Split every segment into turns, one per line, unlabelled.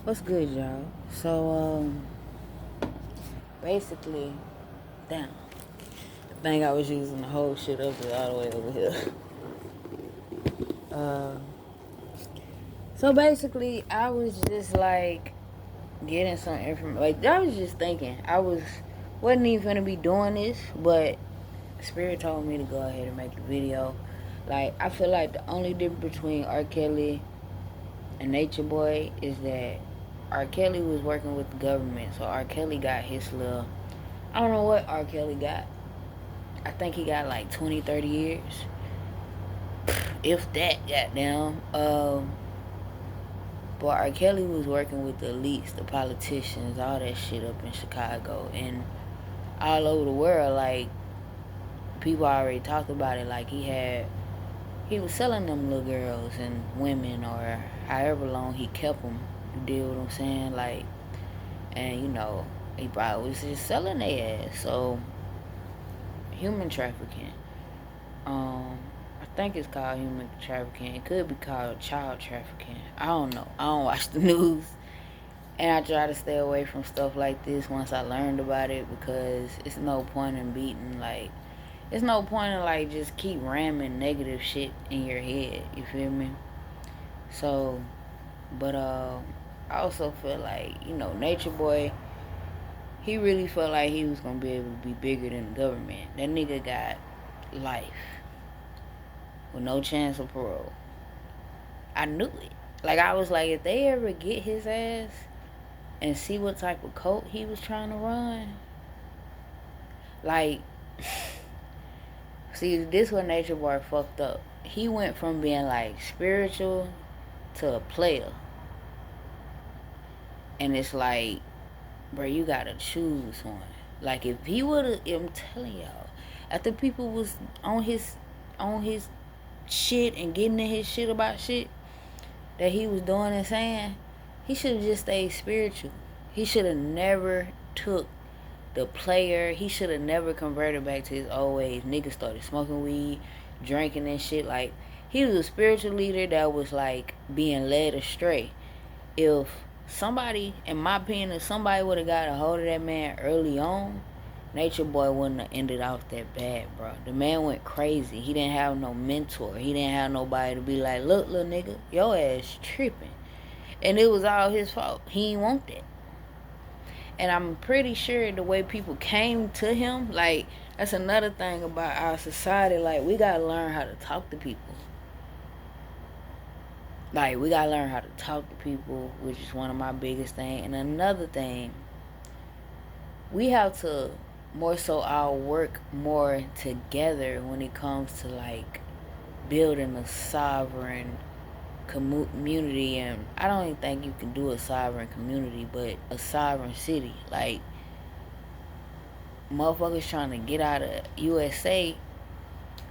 What's good, y'all? So, basically, damn, I think I was using the whole shit up to all the way over here. Uh, so basically, I was just like getting some information. Like, I was just thinking, wasn't even gonna be doing this, but Spirit told me to go ahead and make the video. Like, I feel like the only difference between R. Kelly and NatureBoy is that R. Kelly was working with the government, so R. Kelly got his little. I don't know what R. Kelly got. I think he got like 20, 30 years. If that, goddamn. But R. Kelly was working with the elites, the politicians, all that shit up in Chicago and all over the world. Like, people already talked about it. Like, he was selling them little girls and women, or however long he kept them. You deal what I'm saying? Like, and he probably was just selling their ass. So, human trafficking. I think it's called human trafficking. It could be called child trafficking. I don't know. I don't watch the news. And I try to stay away from stuff like this once I learned about it, because it's no point in it's no point in just keep ramming negative shit in your head. You feel me? So, but I also feel like, NatureBoy, he really felt like he was gonna be able to be bigger than the government. That nigga got life with no chance of parole. I knew it. Like, I was like, if they ever get his ass and see what type of cult he was trying to run, like, see, this what NatureBoy fucked up. He went from being like spiritual to a player, and it's like, bro, you gotta choose one. Like, if he would've, I'm telling y'all, after people was on his shit and getting in his shit about shit that he was doing and saying, he should have just stayed spiritual. He should have never took the player. He should have never converted back to his old ways. Niggas started smoking weed, drinking and shit. Like, he was a spiritual leader that was like being led astray. If somebody, in my opinion, if somebody would have got a hold of that man early on, NatureBoy wouldn't have ended off that bad, bro. The man went crazy. He didn't have no mentor. He didn't have nobody to be like, look, little nigga, your ass tripping. And it was all his fault. He didn't want that. And I'm pretty sure the way people came to him, like, that's another thing about our society. Like, we gotta learn how to talk to people. Like, we gotta learn how to talk to people, which is one of my biggest things. And another thing, we have to more so all work more together when it comes to like building a sovereign community. And I don't even think you can do a sovereign community, but a sovereign city. Like, motherfuckers trying to get out of USA,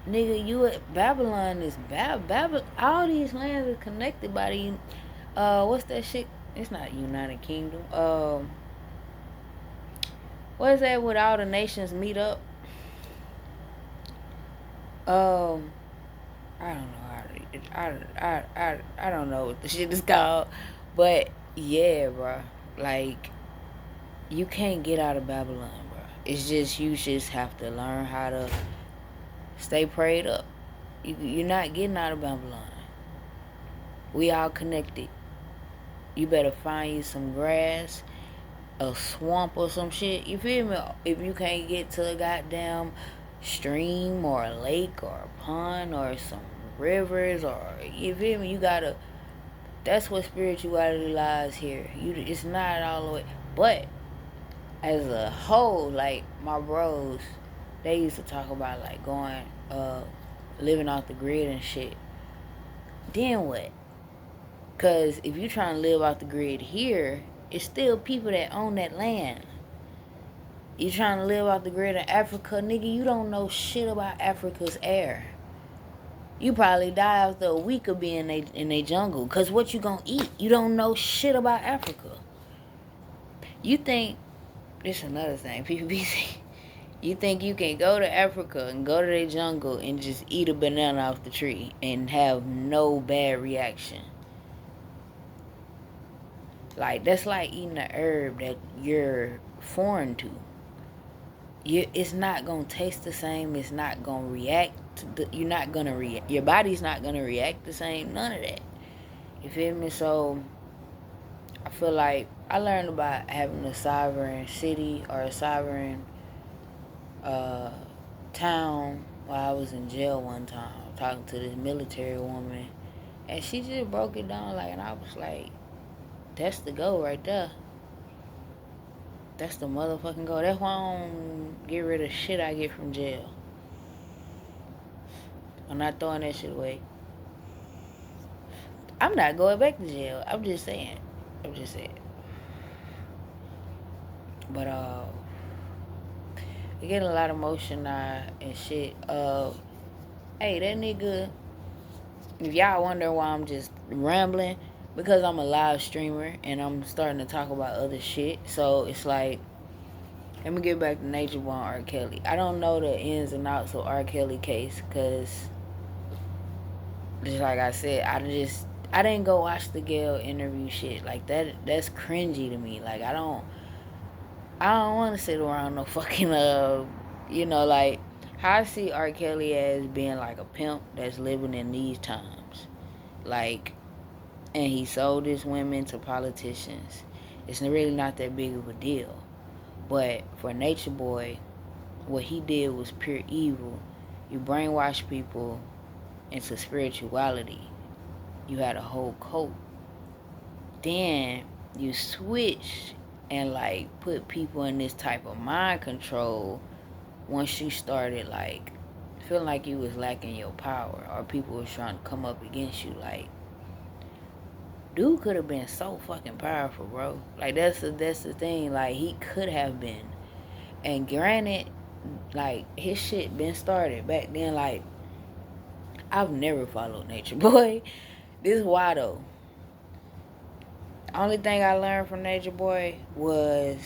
nigga. Babylon is Babylon. All these lands are connected by the what's that shit? It's not United Kingdom. What is that, with all the nations meet up? Um, I don't know. I don't know what the shit is called, but yeah, bro. Like, you can't get out of Babylon, bro. It's just, you just have to learn how to stay prayed up. You're not getting out of Babylon. We all connected. You better find you some grass, a swamp or some shit. You feel me? If you can't get to a goddamn stream or a lake or a pond or some rivers, or, you feel me? You gotta. That's what spirituality lies here. It's not all the way, but as a whole, like, my bros, they used to talk about like going, living off the grid and shit. Then what? Cause if you trying to live off the grid here, it's still people that own that land. You trying to live off the grid in Africa, nigga, you don't know shit about Africa's air. You probably die after a week of being in a jungle. Cause what you gonna eat? You don't know shit about Africa. You think, this is another thing, people be saying, you think you can go to Africa and go to the jungle and just eat a banana off the tree and have no bad reaction? Like, that's like eating a herb that you're foreign to. It's not gonna taste the same. It's not gonna react. You're not gonna react. Your body's not gonna react the same. None of that. You feel me? So I feel like I learned about having a sovereign city or a sovereign uh, town while I was in jail one time, talking to this military woman, and she just broke it down like, and I was like, "That's the goal right there. That's the motherfucking goal. That's why I don't get rid of shit I get from jail. I'm not throwing that shit away. I'm not going back to jail. I'm just saying. I'm just saying. But I get a lot of motion now and shit. Hey, that nigga. If y'all wonder why I'm just rambling, because I'm a live streamer and I'm starting to talk about other shit. So it's like, let me get back to NatureBoy and R. Kelly. I don't know the ins and outs of R. Kelly case, because just like I said, I didn't go watch the Gayle interview shit like that. That's cringy to me. Like, I don't want to sit around no fucking like, how I see R. Kelly as being like a pimp that's living in these times, like, and he sold his women to politicians. It's really not that big of a deal. But for NatureBoy, what he did was pure evil. You brainwash people into spirituality. You had a whole cult. Then you switch and like put people in this type of mind control once you started like feeling like you was lacking your power or people was trying to come up against you. Like, dude could have been so fucking powerful, bro. Like, that's the thing. Like, he could have been. And granted, like, his shit been started back then. Like, I've never followed NatureBoy. This is why though. Only thing I learned from NatureBoy was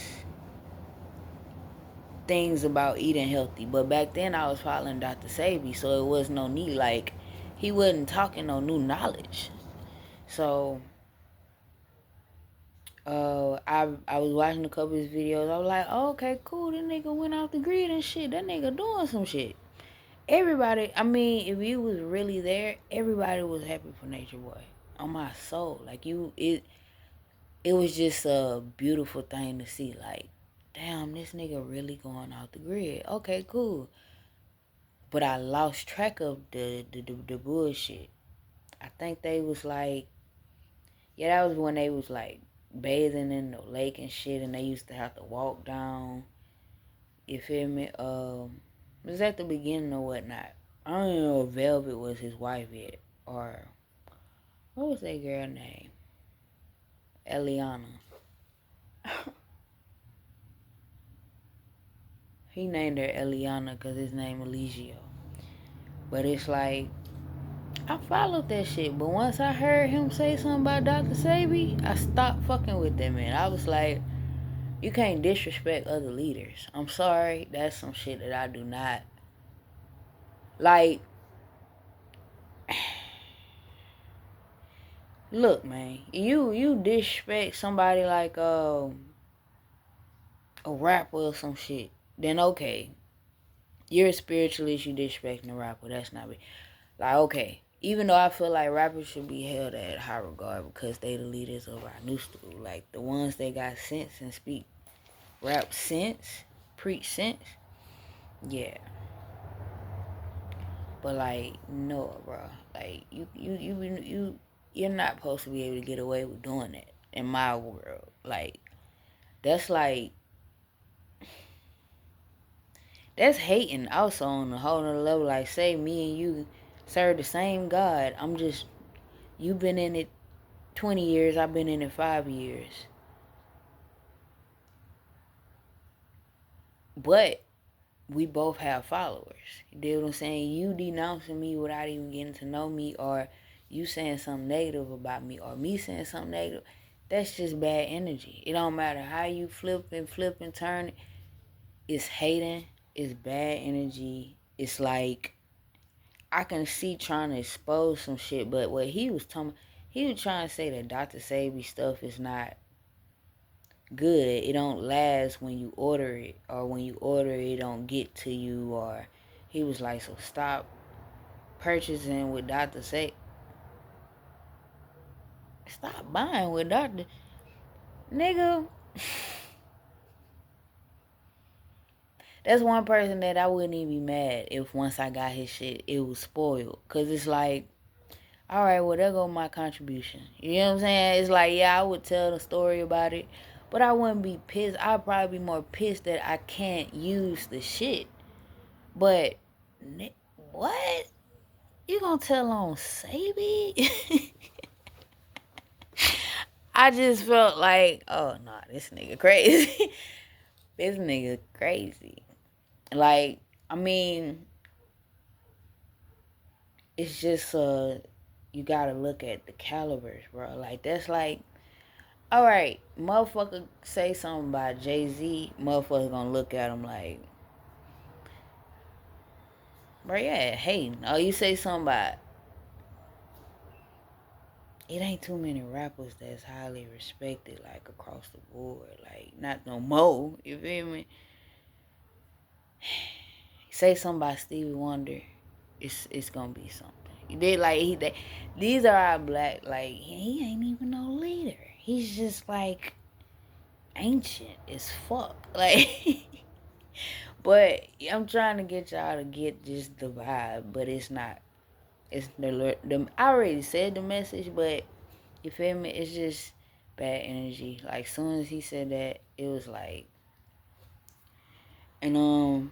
things about eating healthy. But back then I was following Dr. Sabi, so it was no need. Like, he wasn't talking no new knowledge. So I was watching a couple of his videos. I was like, oh, okay, cool. That nigga went off the grid and shit. That nigga doing some shit. Everybody, I mean, if you was really there, everybody was happy for NatureBoy. On my soul, like, it was just a beautiful thing to see. Like, damn, this nigga really going off the grid. Okay, cool. But I lost track of the bullshit. I think they was like, yeah, that was when they was like bathing in the lake and shit, and they used to have to walk down. You feel me? It was at the beginning or whatnot. I don't even know if Velvet was his wife yet, or what was that girl name? Eliana. He named her Eliana because his name Eligio. But it's like, I followed that shit, but once I heard him say something about Dr. Sabi, I stopped fucking with that man. I was like, you can't disrespect other leaders. I'm sorry, that's some shit that I do not like. Look, man, you disrespect somebody like a rapper or some shit, then okay, you're a spiritualist. You disrespecting a rapper. That's not me. Like, okay, even though I feel like rappers should be held at high regard because they the leaders of our new school, like the ones that got sense and speak rap sense, preach sense. Yeah, but like, no, bro. Like, you're not supposed to be able to get away with doing that in my world. Like, that's like, that's hating also on a whole nother level. Like, say me and you serve the same God. You been in it 20 years, I've been in it 5 years. But we both have followers. You know what I'm saying? You denouncing me without even getting to know me, or you saying something negative about me, or me saying something negative, that's just bad energy. It don't matter how you flip and turn it. It's hating. It's bad energy. It's like, I can see trying to expose some shit, but what he was trying to say that Dr. Sabi stuff is not good. It don't last when you order it, or when you order it don't get to you. Or he was like, so stop purchasing with Dr. Say. Stop buying with Dr. Nigga. That's one person that I wouldn't even be mad if once I got his shit, it was spoiled. Cause it's like, all right, well, there go my contribution. You know what I'm saying? It's like, yeah, I would tell the story about it, but I wouldn't be pissed. I'd probably be more pissed that I can't use the shit. But, what? You gonna tell on Sabi? I just felt like, oh, nah, this nigga crazy. This nigga crazy. Like, I mean, it's just, you gotta look at the calibers, bro. Like, that's like, all right, motherfucker say something about Jay-Z, motherfucker gonna look at him like, bro, yeah, hey, oh, you say something about, it ain't too many rappers that's highly respected, like, across the board, like, not no more, you feel me? Say something about Stevie Wonder, it's gonna be something. They like, these are our black, like, he ain't even no leader. He's just, like, ancient as fuck, like, but I'm trying to get y'all to get just the vibe, but it's not. It's the I already said the message, but you feel me? It's just bad energy. Like soon as he said that, it was like, and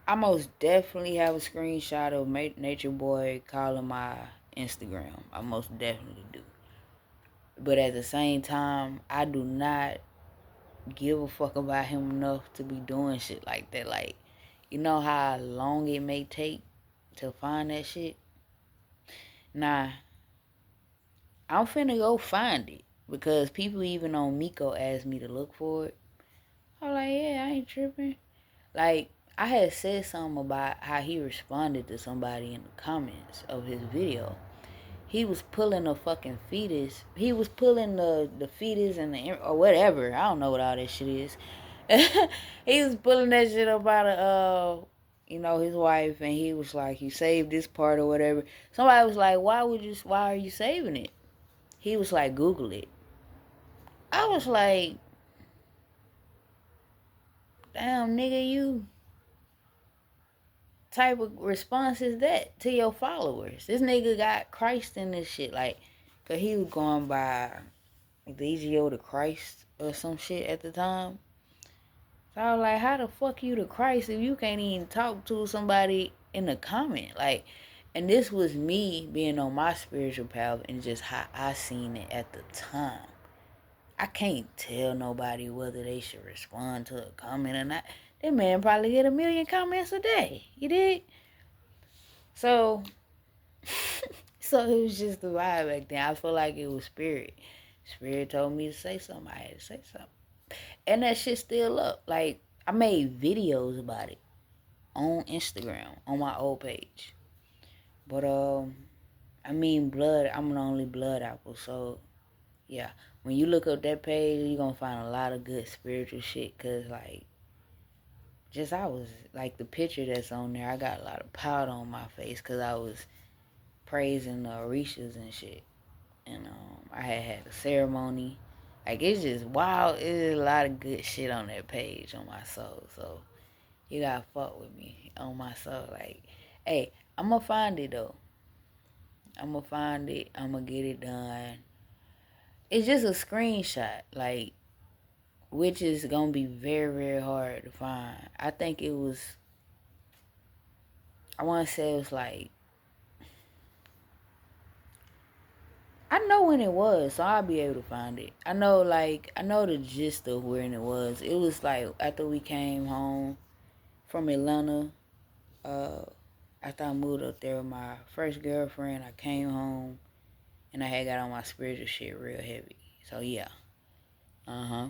I most definitely have a screenshot of NatureBoy calling my Instagram. I most definitely do. But at the same time, I do not give a fuck about him enough to be doing shit like that. Like, you know how long it may take to find that shit? Nah, I'm finna go find it. Because people even on Miko asked me to look for it. I'm like, yeah, I ain't tripping. Like, I had said something about how he responded to somebody in the comments of his video. He was pulling a fucking fetus. He was pulling the fetus and the, or whatever. I don't know what all that shit is. He was pulling that shit up out of, his wife, and he was like, he saved this part or whatever. Somebody was like, why are you saving it? He was like, Google it. I was like, damn, nigga, you type of response is that to your followers? This nigga got Christ in this shit. Like, cause he was going by Legio to Christ or some shit at the time. So I was like, how the fuck you to Christ if you can't even talk to somebody in the comment? Like, and this was me being on my spiritual path and just how I seen it at the time. I can't tell nobody whether they should respond to a comment or not. That man probably get 1,000,000 comments a day. You dig? So, so it was just the vibe back then. I feel like it was spirit. Spirit told me to say something. I had to say something. And that shit still up. Like, I made videos about it on Instagram, on my old page. But, I mean, I'm the only blood apple. So, yeah. When you look up that page, you're going to find a lot of good spiritual shit. Because, like, I was, like, the picture that's on there, I got a lot of powder on my face because I was praising the Orishas and shit. And I had a ceremony. Like, it's just wild. It's a lot of good shit on that page on my soul. So, you gotta fuck with me on my soul. Like, hey, I'm gonna find it, though. I'm gonna find it. I'm gonna get it done. It's just a screenshot. Like, which is gonna be very, very hard to find. I think it was, I want to say it was like, I know when it was, so I'll be able to find it. I know the gist of when it was. It was like after we came home from Atlanta, uh, after I moved up there with my first girlfriend, I came home and I had got on my spiritual shit real heavy. So yeah. Uh-huh.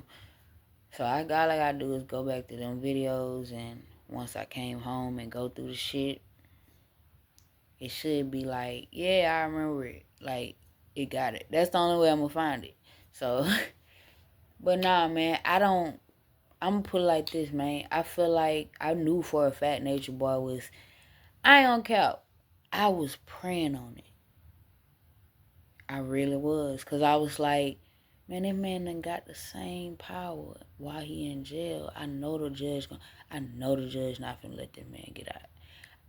So all I gotta do is go back to them videos, and once I came home and go through the shit, it should be like, yeah, I remember it. Like, it got it. That's the only way I'm gonna find it. So But nah, man, I'm gonna put it like this, man. I feel like I knew for a fact Nature Boy was. I ain't on cap. I was praying on it. I really was, cause I was like, man, that man done got the same power while he in jail. I know the judge not finna let that man get out.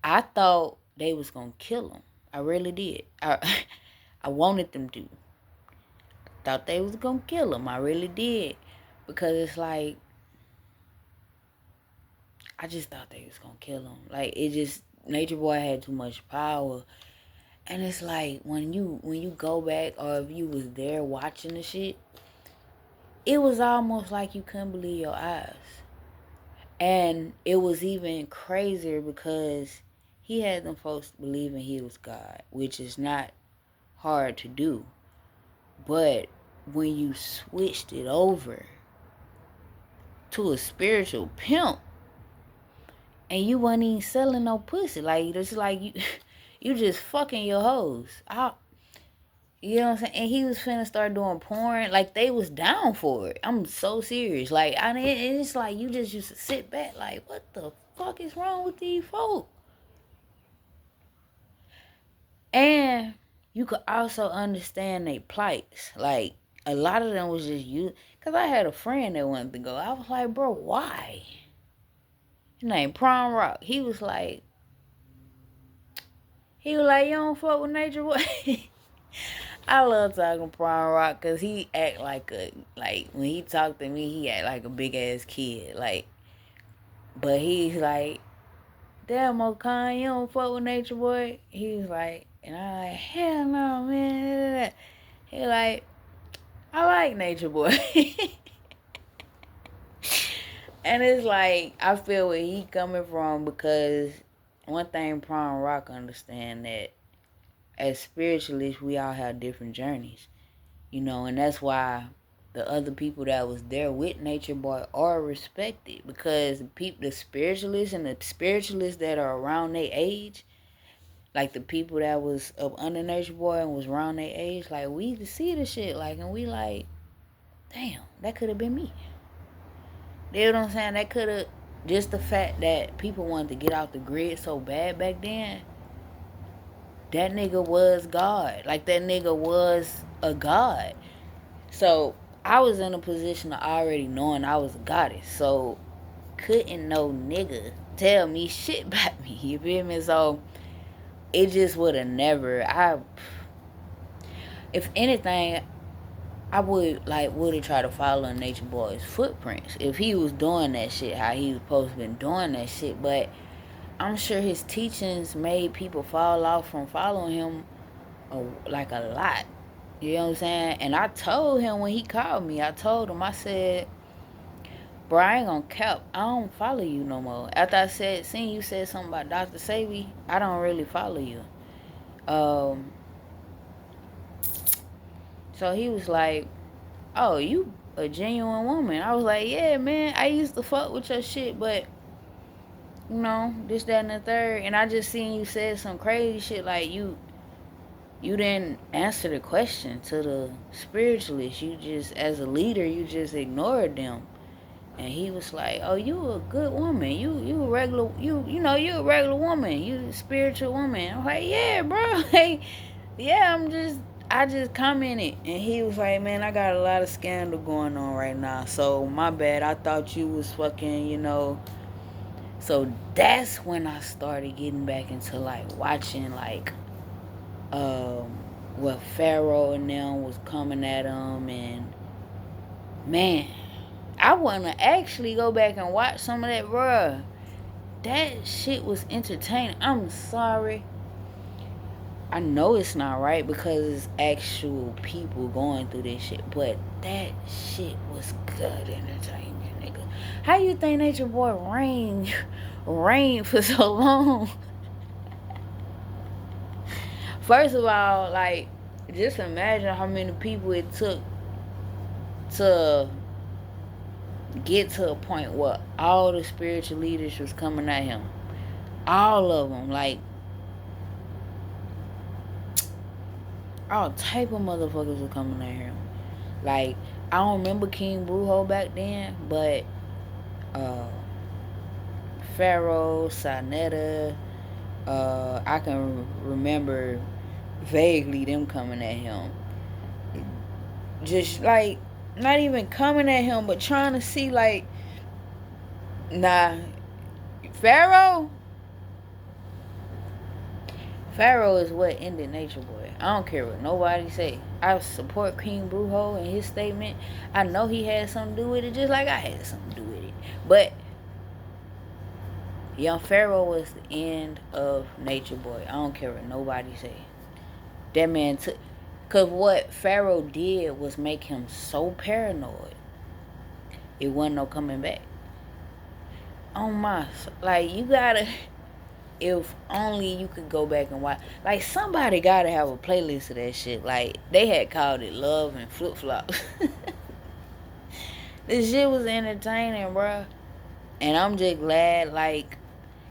I thought they was gonna kill him. I really did. I wanted them to. Thought they was gonna kill him. I really did, because it's like I just thought they was gonna kill him. Like it just Nature Boy had too much power. And it's like when you go back, or if you was there watching the shit, it was almost like you couldn't believe your eyes. And it was even crazier because he had them folks believing he was God, which is not hard to do. But when you switched it over to a spiritual pimp, and you wasn't even selling no pussy, like it's like you just fucking your hoes. You know what I'm saying? And he was finna start doing porn. Like, they was down for it. I'm so serious. Like, I mean, it's like you just used to sit back like, what the fuck is wrong with these folk? And you could also understand their plights. Like, a lot of them was just you. Because I had a friend that wanted to go. I was like, bro, why? His name Prom Rock. He was like, you don't fuck with Nature Boy? I love talking Prom Rock because he act like when he talk to me, he act like a big ass kid. Like, but he's like, damn, Okan, you don't fuck with Nature Boy? He's like, and I'm like, hell no, man. He like, I like Nature Boy. And it's like, I feel where he coming from, because one thing Prom Rock understand, that as spiritualists, we all have different journeys. And that's why the other people that was there with Nature Boy are respected, because the spiritualists and the spiritualists that are around their age, like the people that was up under Nature Boy and was around their age, like we see the shit, like, and we like, damn, that could have been me. You know what I'm saying? That could have, just the fact that people wanted to get out the grid so bad back then. That nigga was God. Like, that nigga was a god. So I was in a position of already knowing I was a goddess. So couldn't no nigga tell me shit about me. You feel me? So it just would have never. If anything, I would have tried to follow Nature Boy's footprints. If he was doing that shit, how he was supposed to been doing that shit. But I'm sure his teachings made people fall off from following him like a lot. You know what I'm saying? And I told him when he called me, I said, bro, I ain't gonna cap. I don't follow you no more. After seeing you said something about Dr. Savy, I don't really follow you. So he was like, oh, you a genuine woman. I was like, yeah, man, I used to fuck with your shit, but, this, that, and the third. And I just seen you said some crazy shit, like you didn't answer the question to the spiritualist. You just, as a leader, you just ignored them. And he was like, oh, you a good woman. You a regular, you a regular woman. You a spiritual woman. I'm like, yeah, bro. Like, yeah, I just commented. And he was like, man, I got a lot of scandal going on right now. So, my bad. I thought you was fucking, So, that's when I started getting back into, like, watching, like, what Pharaoh and them was coming at him. And, man, I want to actually go back and watch some of that, bruh. That shit was entertaining. I'm sorry. I know it's not right because it's actual people going through this shit, but that shit was good entertainment, nigga. How you think Nature Boy reigned for so long? First of all, like, just imagine how many people it took to get to a point where all the spiritual leaders was coming at him. All of them, like, all type of motherfuckers were coming at him. Like, I don't remember King Brujo back then, but uh, Pharaoh, Sinetta, I can remember vaguely them coming at him. Just like, not even coming at him, but trying to see, like, nah, Pharaoh? Pharaoh is what ended Nature Boy. I don't care what nobody say. I support King Brujo and his statement. I know he had something to do with it, just like I had something to do with it. But Young Pharaoh was the end of Nature Boy. I don't care what nobody say. That man took, cause what Pharaoh did was make him so paranoid. It wasn't no coming back. Oh my, like you gotta. If only you could go back and watch. Like somebody gotta have a playlist of that shit. Like they had called it Love and Flip Flops. This shit was entertaining, bruh. And I'm just glad, like,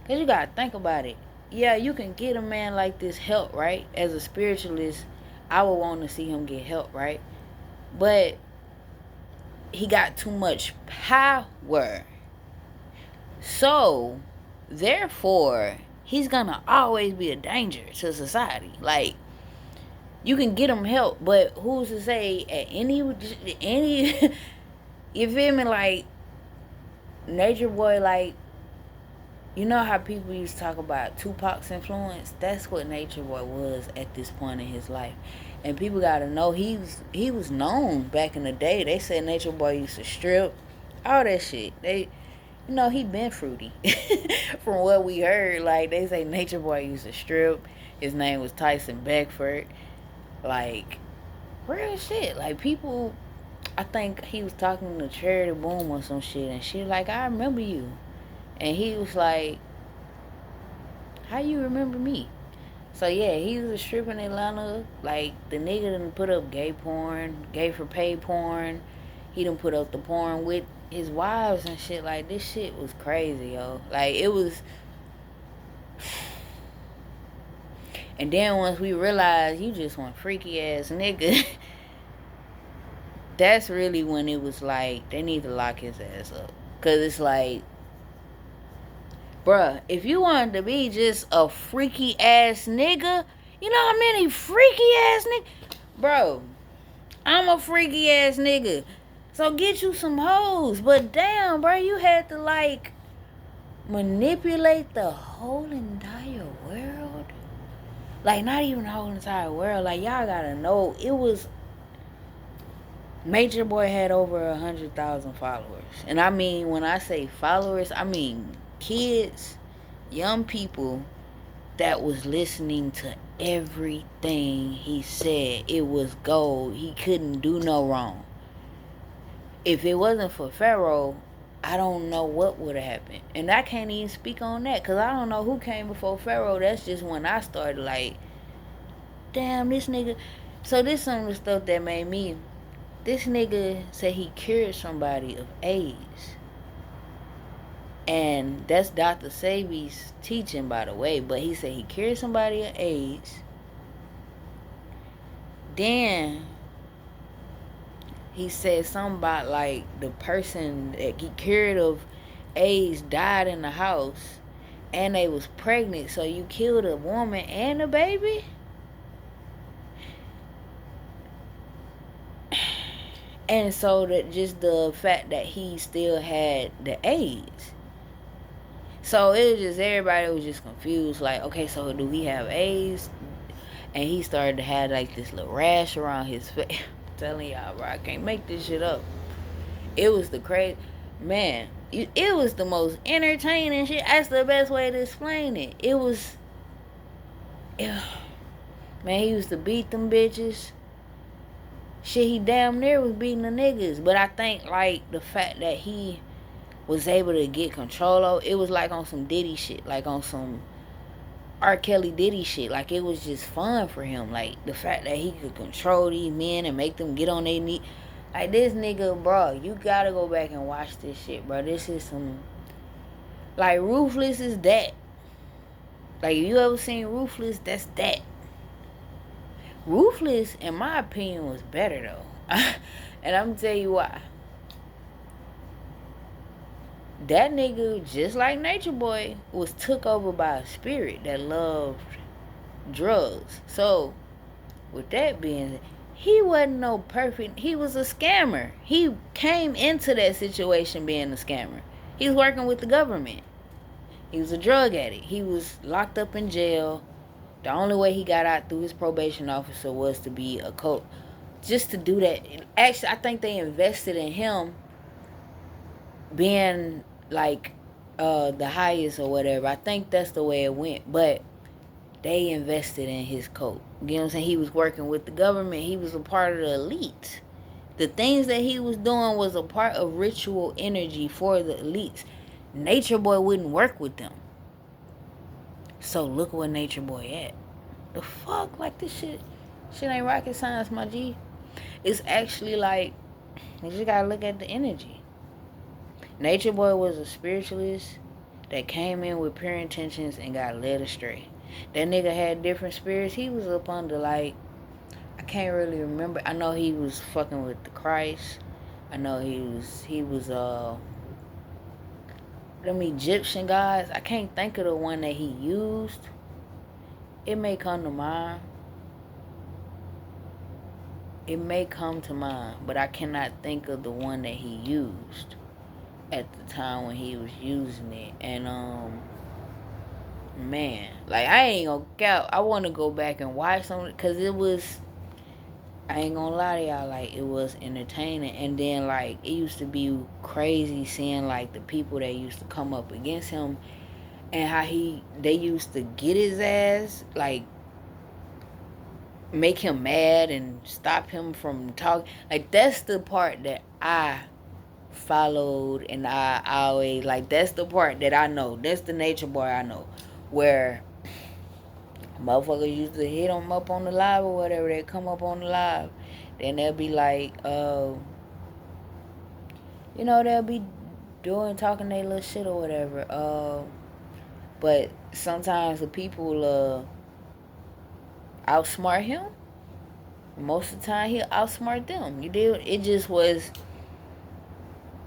cause you gotta think about it. Yeah, you can get a man like this help, right? As a spiritualist, I would want to see him get help, right? But he got too much power. So, therefore, he's gonna always be a danger to society. Like, you can get him help, but who's to say at any you feel me? Like, Nature Boy, like, you know how people used to talk about Tupac's influence? That's what Nature Boy was at this point in his life. And people gotta know he was known back in the day. They said Nature Boy used to strip, all that shit. He been fruity. From what we heard, like they say Nature Boy used to strip. His name was Tyson Beckford. Like, real shit. Like people, I think he was talking to Charity Boom or some shit, and she was like, I remember you. And he was like, how you remember me? So yeah, he was a stripper in Atlanta. Like the nigga done put up gay porn, gay for pay porn. He done put up the porn with his wives and shit. Like this shit was crazy, yo. Like it was. And then once we realized you just want freaky ass nigga, that's really when it was like they need to lock his ass up. Cause it's like, bruh, if you wanted to be just a freaky ass nigga, you know how many freaky ass niggas? Bro, I'm a freaky ass nigga. So get you some hoes. But damn, bro, you had to like manipulate the whole entire world. Like, not even the whole entire world. Like, y'all gotta know, it was. Nature Boy had over 100,000 followers. And I mean, when I say followers, I mean kids, young people that was listening to everything he said. It was gold. He couldn't do no wrong. If it wasn't for Pharaoh, I don't know what would have happened. And I can't even speak on that because I don't know who came before Pharaoh. That's just when I started like, damn, this nigga. So this is some of the stuff that made me. This nigga said he cured somebody of AIDS. And that's Dr. Sebi's teaching, by the way. But he said he cured somebody of AIDS. Then he said something about like the person that he cured of AIDS died in the house. And they was pregnant. So you killed a woman and a baby? And so that just the fact that he still had the AIDS. So it was just everybody was just confused. Like, okay, so do he have AIDS? And he started to have like this little rash around his face. I'm telling y'all, bro, I can't make this shit up. It was the crazy, man. It was the most entertaining shit. That's the best way to explain it. It was, man. He used to beat them bitches. Shit, he damn near was beating the niggas. But I think, like, the fact that he was able to get control of, it was like on some Diddy shit. Like on some R. Kelly Diddy shit. Like, it was just fun for him. Like, the fact that he could control these men and make them get on their knees. Like, this nigga, bro, you gotta go back and watch this shit, bro. This is some... Like, Ruthless is that. Like, if you ever seen Ruthless, that's that. Ruthless, in my opinion, was better though. And I'm gonna tell you why. That nigga, just like Nature Boy, was took over by a spirit that loved drugs. So, with that being, he wasn't no perfect. He was a scammer. He came into that situation being a scammer. He was working with the government. He was a drug addict. He was locked up in jail. The only way he got out through his probation officer was to be a coach. Just to do that. Actually, I think they invested in him being like the highest or whatever. I think that's the way it went. But they invested in his coat. You know what I'm saying? He was working with the government. He was a part of the elite. The things that he was doing was a part of ritual energy for the elites. Nature Boy wouldn't work with them. So look where Nature Boy at. The fuck? Like this shit ain't rocket science, my G. It's actually like, you just gotta look at the energy. Nature Boy was a spiritualist that came in with pure intentions and got led astray. That nigga had different spirits. He was up under like, I can't really remember. I know he was fucking with the Christ. I know he was them Egyptian gods. I can't think of the one that he used. It may come to mind. It may come to mind, but I cannot think of the one that he used at the time when he was using it. And man, like I ain't gonna count. I want to go back and watch some because it was. I ain't gonna lie to y'all, like it was entertaining. And then like it used to be crazy seeing like the people that used to come up against him and how they used to get his ass, like make him mad and stop him from talking. Like that's the part that I followed and I always like. That's the part that I know. That's the Nature Boy I know, where motherfuckers used to hit them up on the live or whatever. They come up on the live, then they'll be like, they'll be doing talking their little shit or whatever. But sometimes the people outsmart him. Most of the time, he'll outsmart them. You did. It just was.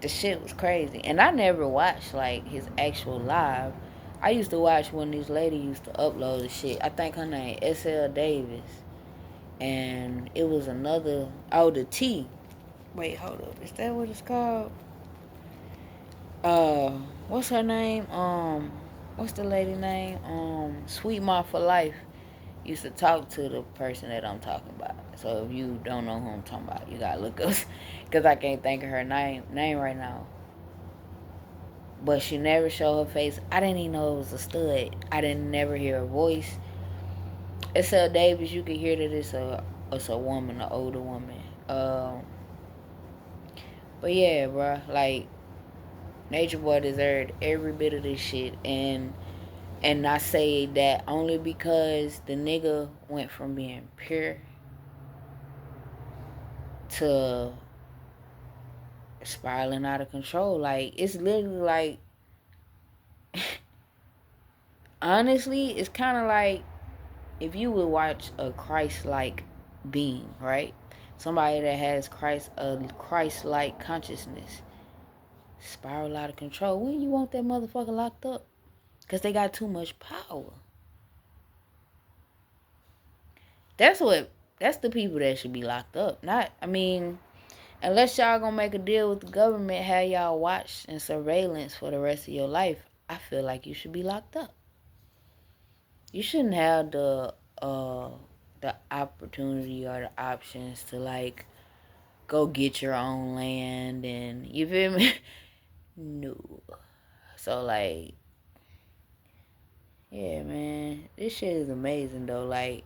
The shit was crazy, and I never watched like his actual live. I used to watch when this lady used to upload the shit. I think her name SL Davis, and it was another. Oh, the T. Wait, hold up. Is that what it's called? Uh, what's her name? What's the lady name? Sweet Mom for Life used to talk to the person that I'm talking about. So if you don't know who I'm talking about, you gotta look up, cause I can't think of her name right now. But she never showed her face. I didn't even know it was a stud. I didn't never hear her voice. S.L. Davis, you can hear that it's a woman, an older woman. But yeah, bro, like Nature Boy deserved every bit of this shit, and I say that only because the nigga went from being pure to spiraling out of control. Like it's literally like, honestly, it's kind of like if you would watch a Christ-like being, right? Somebody that has a Christ-like consciousness spiral out of control. When you want that motherfucker locked up? Because they got too much power. That's the people that should be locked up. Not, I mean, unless y'all gonna make a deal with the government, have y'all watched and surveillance for the rest of your life, I feel like you should be locked up. You shouldn't have the opportunity or the options to like go get your own land, and you feel me? No. So like, yeah, man, this shit is amazing though. Like,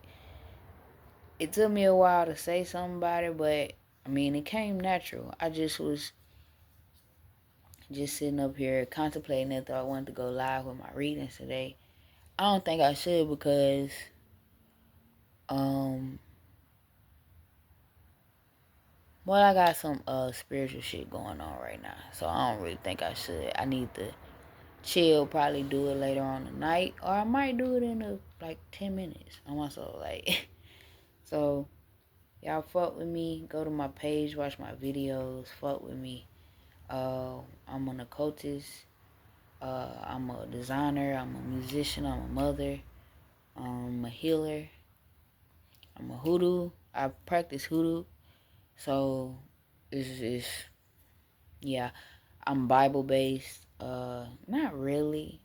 it took me a while to say something about it, but I mean, it came natural. I just was just sitting up here contemplating it. I wanted to go live with my readings today. I don't think I should because um well, I got some spiritual shit going on right now, so I don't really think I should. I need to chill, probably do it later on tonight, or I might do it in like 10 minutes. I'm also like, so Y'all fuck with me. Go to my page, watch my videos. Fuck with me. I'm an occultist. I'm a designer. I'm a musician. I'm a mother. I'm a healer. I'm a hoodoo. I practice hoodoo. So, it's yeah. I'm Bible based. Not really.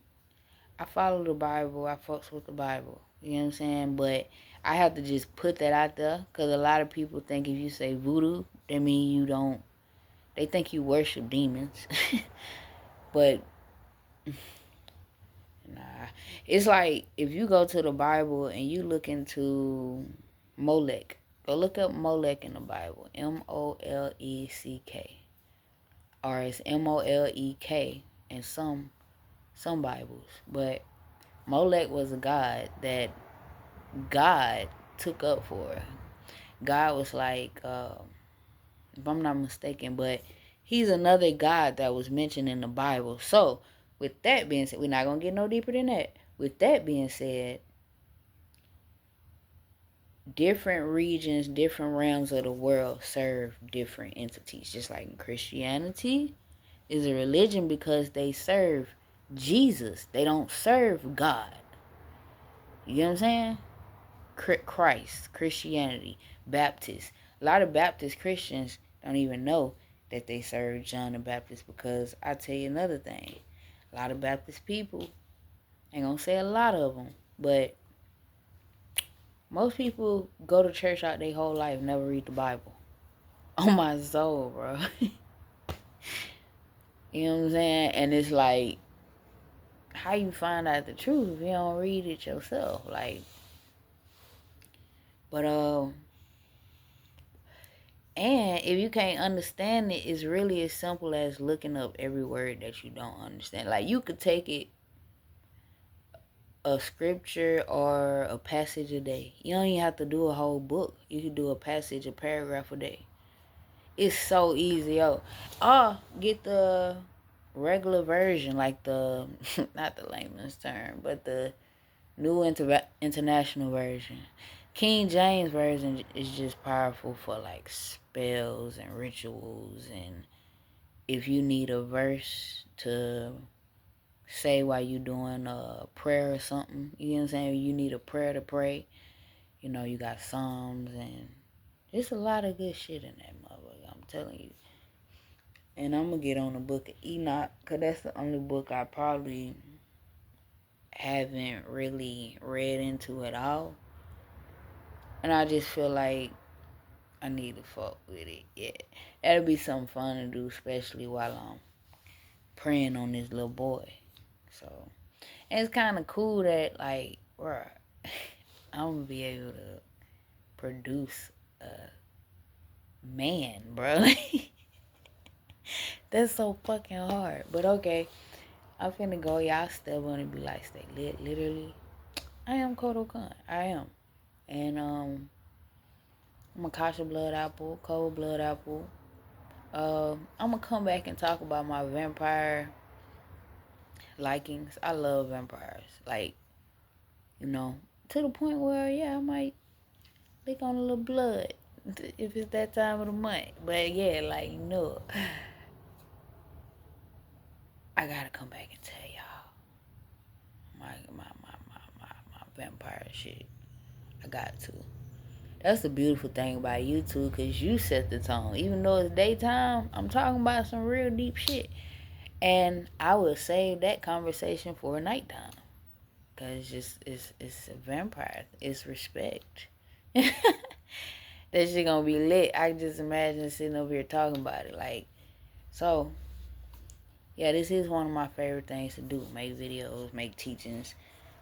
I follow the Bible. I fucks with the Bible. You know what I'm saying? But I have to just put that out there because a lot of people think if you say voodoo, that mean you don't. They think you worship demons. But nah, it's like if you go to the Bible and you look into Molech. Go look up Molech in the Bible. Moleck. Or it's Molek in some Bibles. But Molech was a god that God took up for. God was like, if I'm not mistaken, but he's another God that was mentioned in the Bible. So, with that being said, we're not going to get no deeper than that. With that being said, different regions, different realms of the world serve different entities. Just like Christianity is a religion because they serve Jesus. They don't serve God. You know what I'm saying? Christ, Christianity, Baptist. A lot of Baptist Christians don't even know that they serve John the Baptist because I tell you another thing. A lot of Baptist people, ain't gonna say a lot of them, but most people go to church out their whole life, never read the Bible. On my soul, bro. You know what I'm saying? And it's like, how you find out the truth if you don't read it yourself? Like, but and if you can't understand it, it's really as simple as looking up every word that you don't understand. Like you could take it a scripture or a passage a day. You don't even have to do a whole book. You could do a passage, a paragraph a day. It's so easy, yo. Or get the regular version, like the not the layman's term, but the New International Version. King James Version is just powerful for like spells and rituals, and if you need a verse to say while you doing a prayer or something, you know what I'm saying? You need a prayer to pray. You know, you got Psalms and there's a lot of good shit in that motherfucker, I'm telling you. And I'm gonna get on the book of Enoch, cause that's the only book I probably haven't really read into at all. And I just feel like I need to fuck with it. Yeah. That'll be something fun to do, especially while I'm praying on this little boy. So, and it's kind of cool that, like, bruh, I'm gonna be able to produce a man, bro. That's so fucking hard. But okay, I'm finna go. Y'all still wanna be like, stay lit, literally. I am Kodo Khan. I am. And, I'm a Kasha Blood Apple, Cold Blood Apple. I'm gonna come back and talk about my vampire likings. I love vampires. Like, you know, to the point where, yeah, I might lick on a little blood if it's that time of the month. But yeah, like, you know, I gotta come back and tell y'all my vampire shit. I got to. That's the beautiful thing about YouTube, because you set the tone. Even though it's daytime, I'm talking about some real deep shit. And I will save that conversation for nighttime. Because it's a vampire. It's respect. That shit gonna be lit. I just imagine sitting over here talking about it. Like, so, yeah, this is one of my favorite things to do. Make videos, make teachings,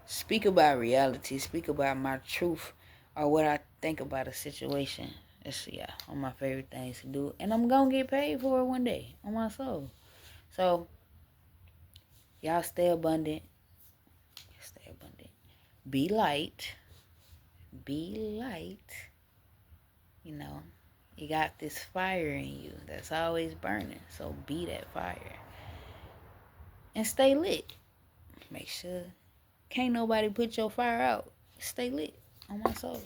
speak about reality, speak about my truth or what I think about a situation. It's, yeah, one of my favorite things to do. And I'm gonna get paid for it one day, on my soul. So, y'all stay abundant. Stay abundant. Be light. Be light. You know, you got this fire in you that's always burning. So be that fire. And stay lit. Make sure can't nobody put your fire out. Stay lit on my soul.